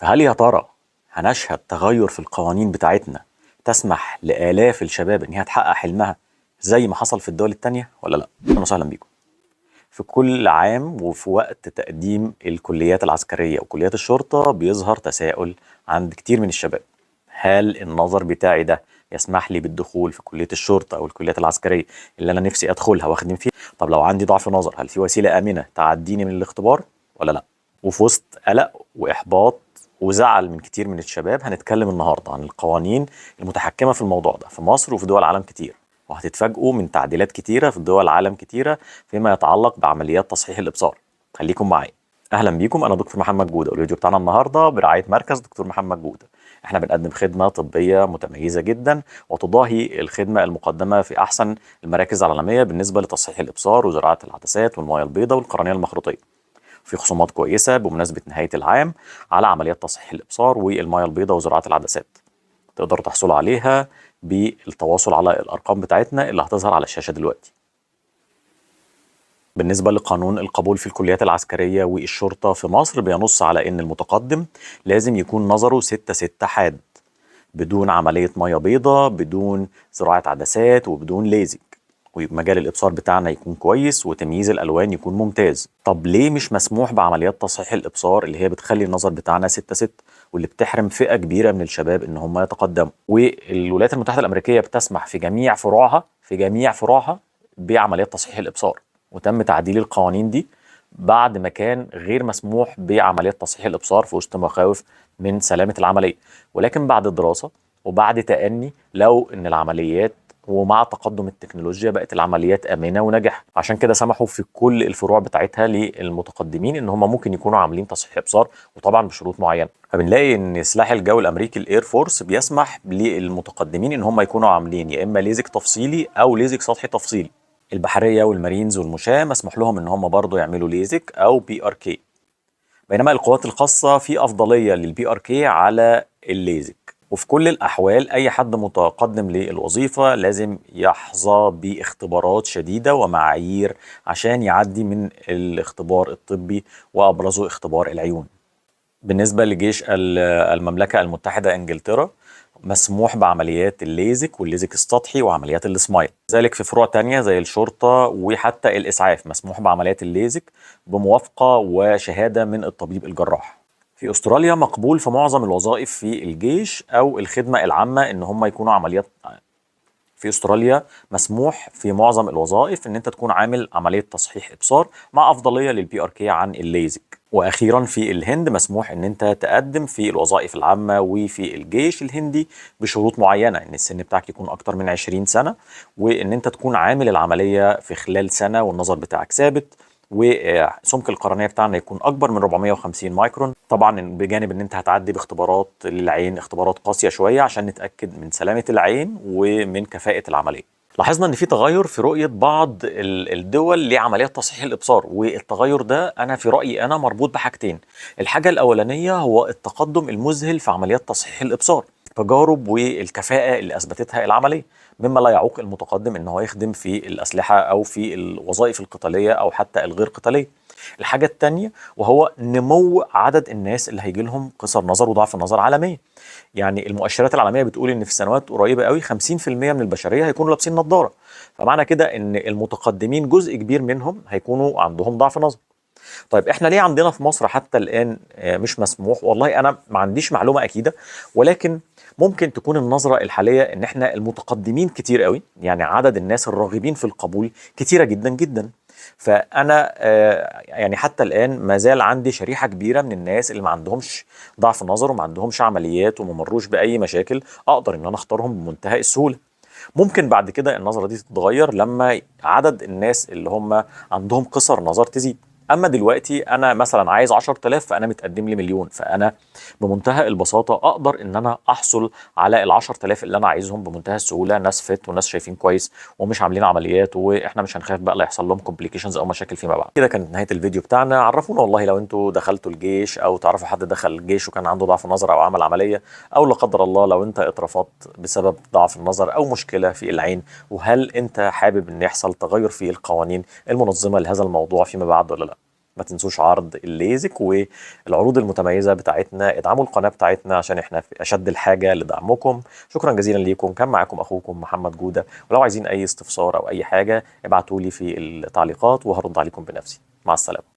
فهل يا ترى هنشهد تغير في القوانين بتاعتنا تسمح لآلاف الشباب إن هي تحقق حلمها زي ما حصل في الدول التانية ولا لأ؟ أهلا وسهلا بيكم. في كل عام وفي وقت تقديم الكليات العسكرية وكليات الشرطة بيظهر تساؤل عند كتير من الشباب: هل النظر بتاعي ده يسمح لي بالدخول في كلية الشرطة أو الكليات العسكرية اللي أنا نفسي أدخلها وأخدم فيها؟ طب لو عندي ضعف نظر، هل في وسيلة آمنة تعديني من الاختبار ولا لأ؟ وفي وسط قلق وإحباط وزعل من كتير من الشباب هنتكلم النهاردة عن القوانين المتحكمة في الموضوع ده في مصر وفي دول عالم كتير، وهتتفاجئوا من تعديلات كتيرة في دول عالم كتيرة فيما يتعلق بعمليات تصحيح الإبصار. خليكم معايا. أهلا بيكم، أنا دكتور محمد جودة، والفيديو بتاعنا النهاردة برعاية مركز دكتور محمد جودة. احنا بنقدم خدمة طبية متميزة جدا وتضاهي الخدمة المقدمة في أحسن المراكز العالمية بالنسبة لتصحيح الإبصار وزراعة العدسات والموية البيضاء والقرنية المخروطية. في خصومات كويسة بمناسبة نهاية العام على عمليات تصحيح الإبصار والموية البيضاء وزراعة العدسات. تقدروا تحصلوا عليها بالتواصل على الأرقام بتاعتنا اللي هتظهر على الشاشة دلوقتي. بالنسبة لقانون القبول في الكليات العسكرية والشرطة في مصر بينص على إن المتقدم لازم يكون نظره 6-6 حاد، بدون عملية مية بيضاء، بدون زراعة عدسات، وبدون ليزك، ومجال الإبصار بتاعنا يكون كويس وتمييز الألوان يكون ممتاز. طب ليه مش مسموح بعمليات تصحيح الإبصار اللي هي بتخلي النظر بتاعنا 6-6 واللي بتحرم فئة كبيرة من الشباب إن هم يتقدموا؟ والولايات المتحدة الأمريكية بتسمح في جميع فروعها بعمليات تصحيح الإبصار، وتم تعديل القوانين دي بعد ما كان غير مسموح بعمليات تصحيح الإبصار في وسط مخاوف من سلامة العملية. ولكن بعد دراسة وبعد تأني لو إن العمليات ومع تقدم التكنولوجيا بقت العمليات آمنة ونجح، عشان كده سمحوا في كل الفروع بتاعتها للمتقدمين إن هم ممكن يكونوا عاملين تصحيح إبصار، وطبعا بشروط معينة. فبنلاقي إن سلاح الجو الأمريكي الإير فورس بيسمح للمتقدمين إن هم يكونوا عاملين يا إما ليزك تفصيلي أو ليزك سطحي تفصيلي. البحرية والمارينز والمشاة مسموح لهم إن هم برضو يعملوا ليزك أو بي ار كي، بينما القوات الخاصة في أفضلية للبي ار كي على الليزك. وفي كل الأحوال أي حد متقدم للوظيفة لازم يحظى باختبارات شديدة ومعايير عشان يعدي من الاختبار الطبي، وأبرزه اختبار العيون. بالنسبة لجيش المملكة المتحدة إنجلترا مسموح بعمليات الليزك والليزك السطحي وعمليات السمايل. ذلك في فروع تانية زي الشرطة وحتى الإسعاف مسموح بعمليات الليزك بموافقة وشهادة من الطبيب الجراح. في أستراليا مقبول في معظم الوظائف في الجيش أو الخدمة العامة إن هم يكونوا عمليات. في استراليا مسموح في معظم الوظائف ان انت تكون عامل عمليه تصحيح ابصار مع افضليه للبي ار كي عن الليزك. واخيرا في الهند مسموح ان انت تقدم في الوظائف العامه وفي الجيش الهندي بشروط معينه، ان السن بتاعك يكون اكتر من 20 سنه، وان انت تكون عامل العمليه في خلال سنه والنظر بتاعك ثابت، وسمك القرنيه بتاعنا يكون اكبر من 450 مايكرون، طبعا بجانب ان انت هتعدي باختبارات للعين، اختبارات قاسيه شويه عشان نتاكد من سلامه العين ومن كفاءه العمليه. لاحظنا ان في تغير في رؤيه بعض الدول لعمليات تصحيح الابصار، والتغير ده انا في رايي انا مربوط بحاجتين. الحاجه الاولانيه هو التقدم المذهل في عمليات تصحيح الابصار، التجارب والكفاءه اللي اثبتتها العمليه، مما لا يعوق المتقدم ان هو يخدم في الاسلحه او في الوظائف القتاليه او حتى الغير قتاليه. الحاجه الثانيه وهو نمو عدد الناس اللي هيجي لهم قصر نظر وضعف النظر عالميا. يعني المؤشرات العالميه بتقول ان في سنوات قريبه قوي 50% من البشريه هيكونوا لابسين نظاره، فمعنى كده ان المتقدمين جزء كبير منهم هيكونوا عندهم ضعف نظر. طيب احنا ليه عندنا في مصر حتى الان مش مسموح؟ والله انا ما عنديش معلومه اكيده، ولكن ممكن تكون النظره الحاليه ان احنا المتقدمين كتير قوي، يعني عدد الناس الراغبين في القبول كتيره جدا جدا. فانا يعني حتى الان ما زال عندي شريحه كبيره من الناس اللي ما عندهمش ضعف نظر وما عندهمش عمليات وما مروش باي مشاكل، اقدر ان انا اختارهم بمنتهى السهوله. ممكن بعد كده النظره دي تتغير لما عدد الناس اللي هم عندهم قصر نظر تزيد. اما دلوقتي انا مثلا عايز 10,000 فانا متقدم لي مليون، فانا بمنتهى البساطه اقدر ان انا احصل على ال 10,000 اللي انا عايزهم بمنتهى السهوله، ناس فت وناس شايفين كويس ومش عاملين عمليات، واحنا مش هنخاف بقى لا يحصل لهم كومبليكيشنز او مشاكل فيما بعد. كده كانت نهايه الفيديو بتاعنا. عرفونا والله لو انتوا دخلتوا الجيش او تعرفوا حد دخل الجيش وكان عنده ضعف نظر او عمل عمليه، او لا قدر الله لو انت اترفضت بسبب ضعف النظر او مشكله في العين، وهل انت حابب ان يحصل تغير في القوانين المنظمه لهذا الموضوع فيما بعد ولا لا؟ ما تنسوش عرض الليزك والعروض المتميزة بتاعتنا. ادعموا القناة بتاعتنا عشان احنا في أشد الحاجة لدعمكم. شكرا جزيلا ليكم. كان معاكم أخوكم محمد جودة، ولو عايزين أي استفسار أو أي حاجة ابعتوا لي في التعليقات وهرد عليكم بنفسي. مع السلامة.